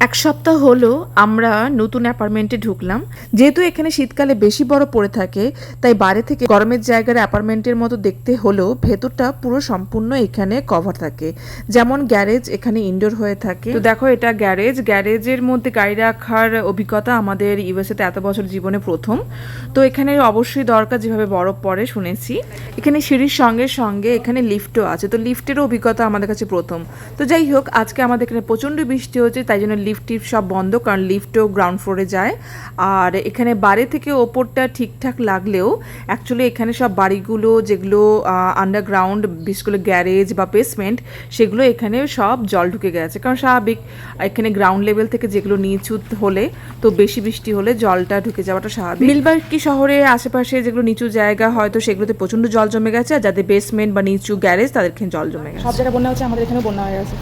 এক সপ্তাহ হলো আমরা নতুন অ্যাপার্টমেন্টে ঢুকলাম। যেহেতু এখানে শীতকালে বেশি বরফ পড়ে থাকে, তাই বাইরে থেকে গরমের জায়গার অ্যাপার্টমেন্টের মতো দেখতে হলেও ভেতরটা পুরো সম্পূর্ণ এখানে কভার থাকে। যেমন গ্যারেজ এখানে ইনডোর হয়ে থাকে। তো দেখো, এটা গ্যারেজের মধ্যে গাড়ি রাখার অভিজ্ঞতা আমাদের ইউএসএতে এত বছর জীবনে প্রথম। তো এখানে অবশ্যই দরকার, যেভাবে বরফ পড়ে শুনেছি। এখানে সিঁড়ির সঙ্গে সঙ্গে এখানে লিফটও আছে, তো লিফটেরও অভিজ্ঞতা আমাদের কাছে প্রথম। তো যাই হোক, আজকে আমাদের এখানে প্রচণ্ড বৃষ্টি হচ্ছে, তাই জন্য লিফট সব বন্ধ, কারণ লিফটও গ্রাউন্ড ফ্লোরে যায়। আর এখানে বাড়ি থেকে ওপরটা ঠিকঠাক লাগলেও অ্যাকচুয়ালি এখানে সব বাড়িগুলো যেগুলো আন্ডারগ্রাউন্ড, বিশেষ করে গ্যারেজ বা বেসমেন্ট, সেগুলো এখানে সব জল ঢুকে গেছে। কারণ স্বাভাবিক, এখানে গ্রাউন্ড লেভেল থেকে যেগুলো নিচু হলে, তো বেশি বৃষ্টি হলে জলটা ঢুকে যাওয়াটা স্বাভাবিক। মিলওয়াকি শহরে আশেপাশে যেগুলো নিচু জায়গা হয়তো সেগুলোতে প্রচণ্ড জল জমে গেছে, আর যাদের বেসমেন্ট বা নিচু গ্যারেজ তাদের এখানে জল জমে গেছে। সব জায়গায় বন্যা হচ্ছে, আমাদের এখানেও বন্যা হয়ে গেছে।